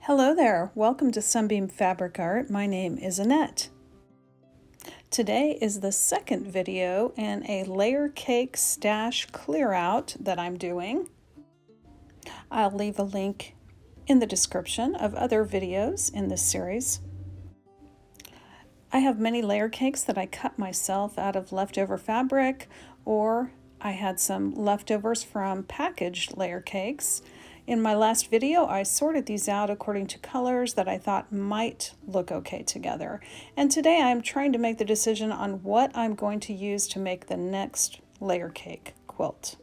Hello there, welcome to Sunbeam Fabric Art. My name is Annette. Today is the second video in a layer cake stash clear out that I'm doing. I'll leave a link in the description of other videos in this series. I have many layer cakes that I cut myself out of leftover fabric, or I had some leftovers from packaged layer cakes. In my last video, I sorted these out according to colors that I thought might look okay together. And today I'm trying to make the decision on what I'm going to use to make the next layer cake quilt.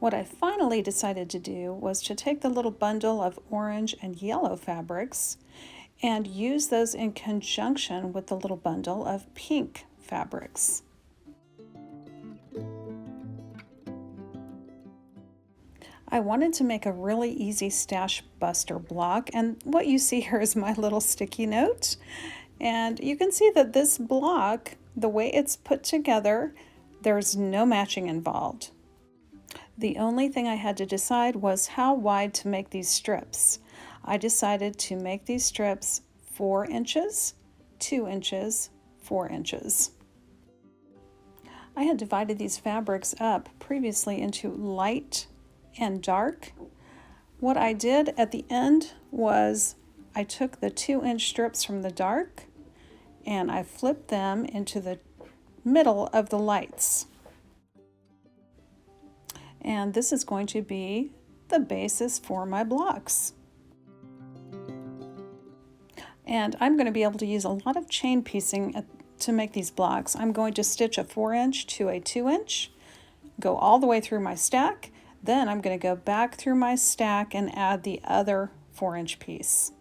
What I finally decided to do was to take the little bundle of orange and yellow fabrics and use those in conjunction with the little bundle of pink fabrics. I wanted to make a really easy stash buster block, and what you see here is my little sticky note. And you can see that this block, the way it's put together, there's no matching involved. The only thing I had to decide was how wide to make these strips. I decided to make these strips 4 inches, 2 inches, 4 inches. I had divided these fabrics up previously into light and dark. What I did at the end was I took the 2-inch strips from the dark and I flipped them into the middle of the lights. And this is going to be the basis for my blocks. And I'm going to be able to use a lot of chain piecing to make these blocks. I'm going to stitch a 4-inch to a 2-inch, go all the way through my stack. Then I'm going to go back through my stack and add the other 4-inch piece.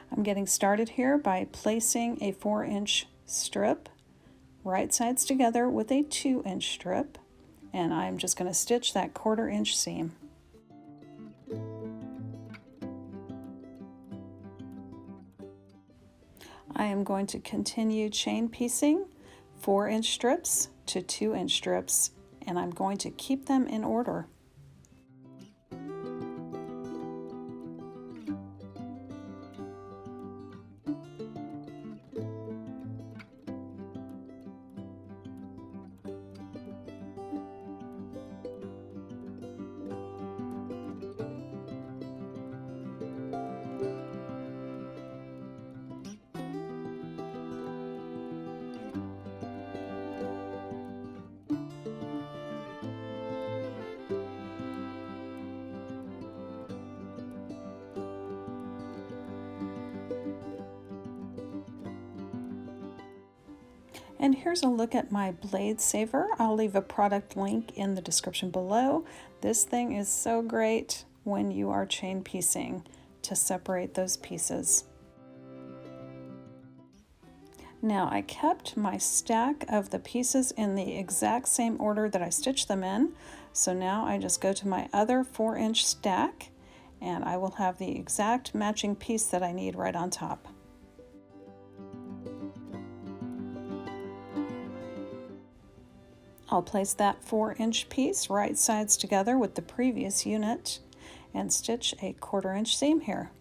I'm getting started here by placing a 4-inch strip right sides together with a 2-inch strip, and I'm just going to stitch that 1/4 inch seam. I am going to continue chain piecing 4-inch strips to 2-inch strips, and I'm going to keep them in order. And here's a look at my blade saver. I'll leave a product link in the description below. This thing is so great when you are chain piecing to separate those pieces. Now I kept my stack of the pieces in the exact same order that I stitched them in. So now I just go to my other 4-inch stack and I will have the exact matching piece that I need right on top. I'll place that 4-inch piece right sides together with the previous unit and stitch a 1/4 inch seam here.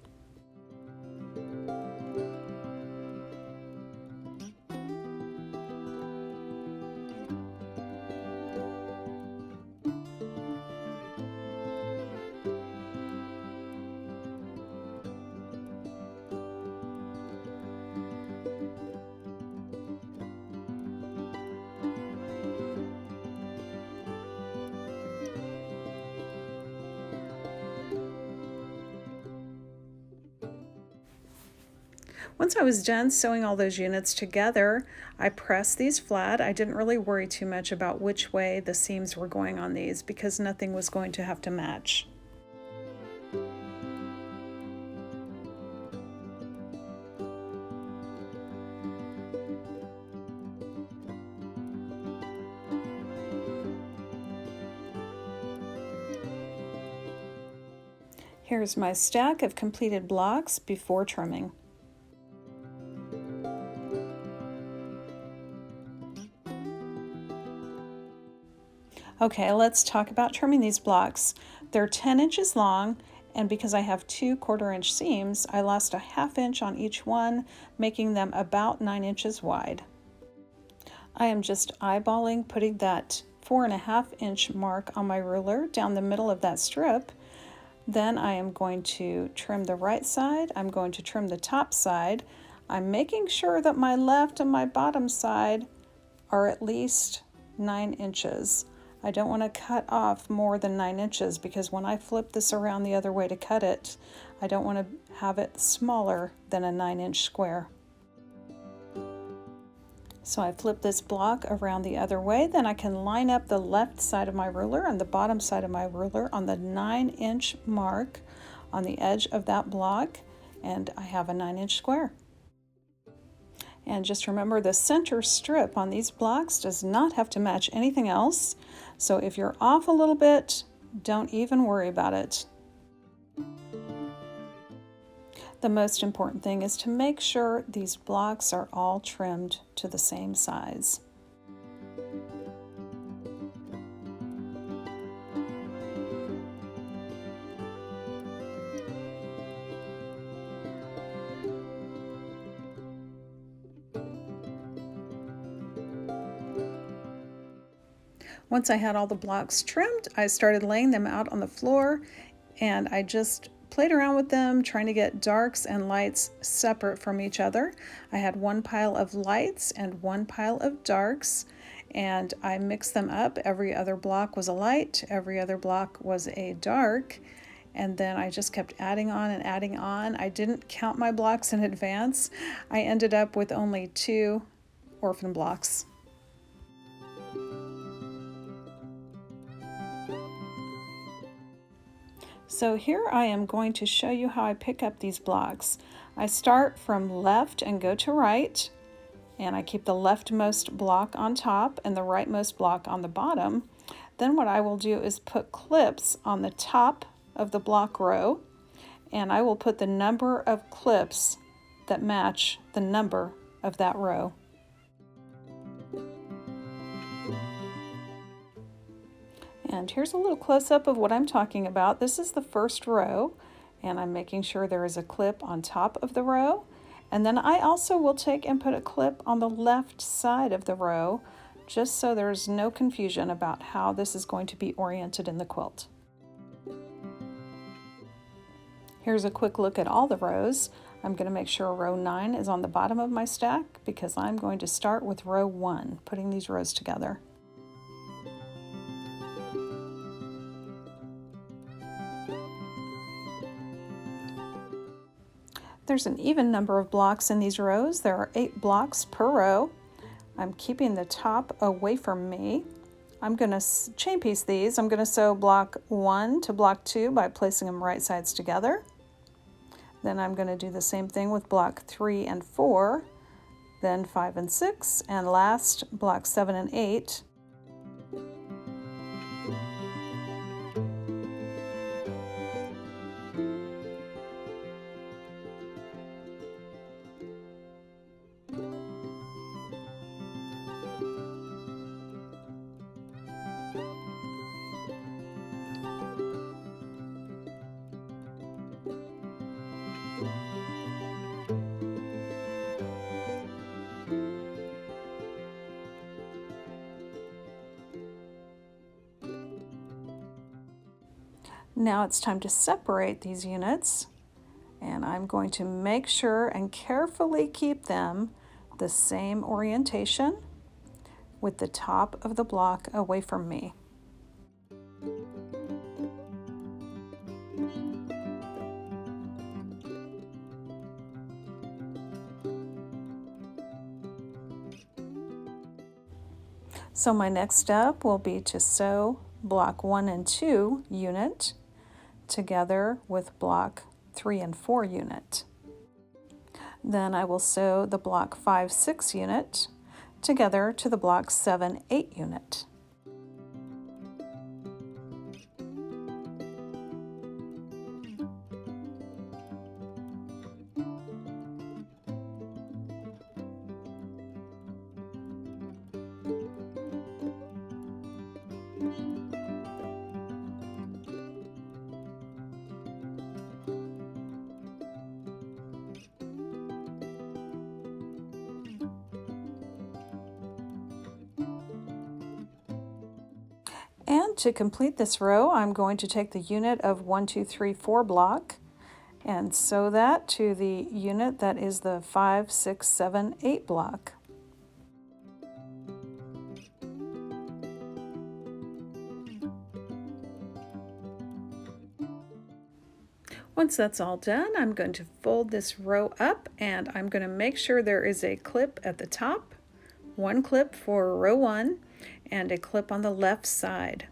Once I was done sewing all those units together, I pressed these flat. I didn't really worry too much about which way the seams were going on these because nothing was going to have to match. Here's my stack of completed blocks before trimming. Okay, let's talk about trimming these blocks. They're 10 inches long, and because I have 2 1/4-inch seams, I lost a 1/2 inch on each one, making them about 9 inches wide. I am just eyeballing putting that 4.5-inch mark on my ruler down the middle of that strip. Then I am going to trim the right side, I'm going to trim the top side. I'm making sure that my left and my bottom side are at least 9 inches. I don't want to cut off more than 9 inches because when I flip this around the other way to cut it, I don't want to have it smaller than a 9-inch square. So I flip this block around the other way, then I can line up the left side of my ruler and the bottom side of my ruler on the 9-inch mark on the edge of that block, and I have a 9-inch square. And just remember, the center strip on these blocks does not have to match anything else. So if you're off a little bit, don't even worry about it. The most important thing is to make sure these blocks are all trimmed to the same size. Once I had all the blocks trimmed, I started laying them out on the floor, and I just played around with them, trying to get darks and lights separate from each other. I had one pile of lights and one pile of darks, and I mixed them up. Every other block was a light, every other block was a dark, and then I just kept adding on and adding on. I didn't count my blocks in advance. I ended up with only 2 orphan blocks. So here I am going to show you how I pick up these blocks. I start from left and go to right, and I keep the leftmost block on top and the rightmost block on the bottom. Then what I will do is put clips on the top of the block row, and I will put the number of clips that match the number of that row. And here's a little close-up of what I'm talking about. This is the first row, and I'm making sure there is a clip on top of the row. And then I also will take and put a clip on the left side of the row, just so there's no confusion about how this is going to be oriented in the quilt. Here's a quick look at all the rows. I'm going to make sure row 9 is on the bottom of my stack because I'm going to start with row 1, putting these rows together. There's an even number of blocks in these rows. There are 8 blocks per row. I'm keeping the top away from me. I'm going to chain piece these. I'm going to sew block 1 to block 2 by placing them right sides together. Then I'm going to do the same thing with block 3 and 4, then 5 and 6, and last block 7 and 8. Now it's time to separate these units, and I'm going to make sure and carefully keep them the same orientation with the top of the block away from me. So my next step will be to sew block 1 and 2 unit together with block 3 and 4 unit. Then I will sew the block 5, 6 unit together to the block 7, 8 unit. And to complete this row, I'm going to take the unit of 1, 2, 3, 4 block and sew that to the unit that is the 5, 6, 7, 8 block. Once that's all done, I'm going to fold this row up and I'm going to make sure there is a clip at the top, one clip for row 1, and a clip on the left side.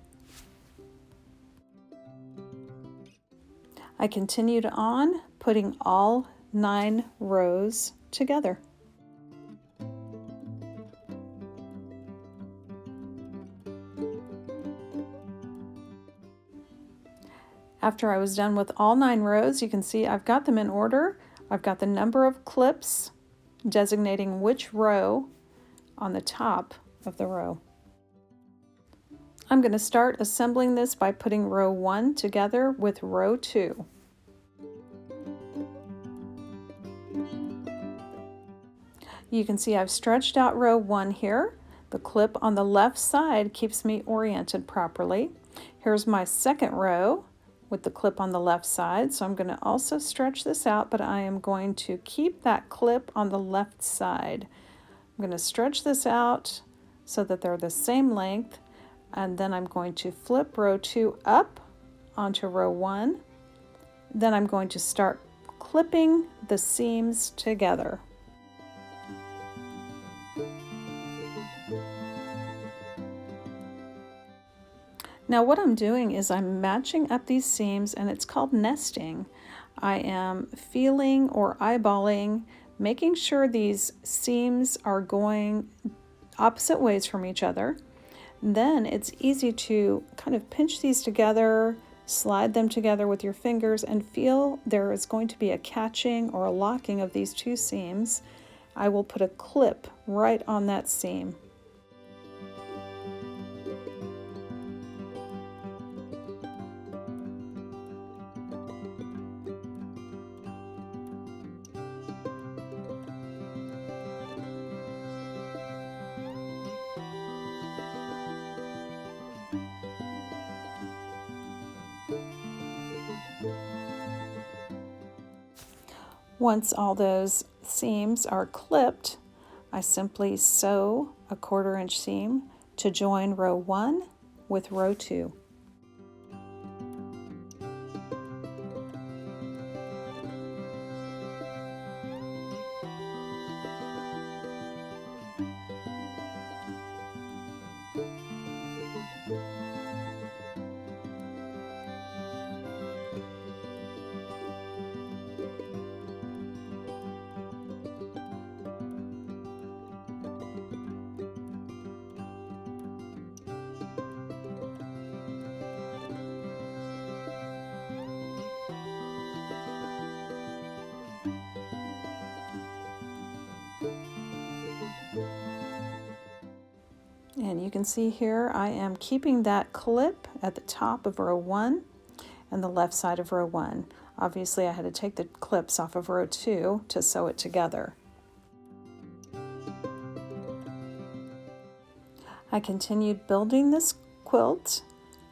I continued on, putting all 9 rows together. After I was done with all 9 rows, you can see I've got them in order. I've got the number of clips designating which row on the top of the row. I'm going to start assembling this by putting row 1 together with row 2. You can see I've stretched out row 1 here. The clip on the left side keeps me oriented properly. Here's my second row with the clip on the left side, so I'm going to also stretch this out, but I am going to keep that clip on the left side. I'm going to stretch this out so that they're the same length, and then I'm going to flip row 2 up onto row 1. Then I'm going to start clipping the seams together. Now what I'm doing is I'm matching up these seams, and it's called nesting. I am feeling or eyeballing, making sure these seams are going opposite ways from each other. Then it's easy to kind of pinch these together, slide them together with your fingers, and feel there is going to be a catching or a locking of these 2 seams. I will put a clip right on that seam. Once all those seams are clipped, I simply sew a 1/4 inch seam to join row 1 with row 2. And you can see here I am keeping that clip at the top of row 1 and the left side of row 1. Obviously I had to take the clips off of row 2 to sew it together. I continued building this quilt.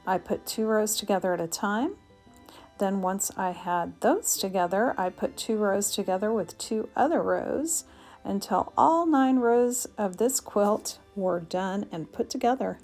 I put 2 rows together at a time. Then once I had those together, I put 2 rows together with 2 other rows until all 9 rows of this quilt were done and put together.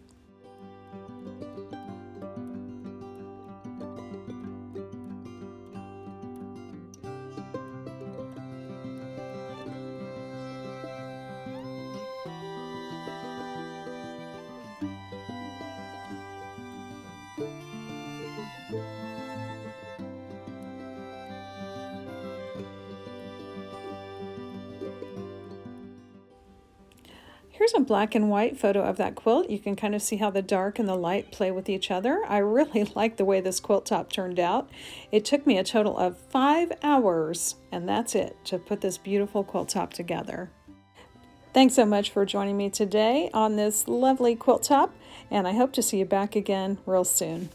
Here's a black and white photo of that quilt. You can kind of see how the dark and the light play with each other. I really like the way this quilt top turned out. It took me a total of 5 hours, and that's it, to put this beautiful quilt top together. Thanks so much for joining me today on this lovely quilt top, and I hope to see you back again real soon.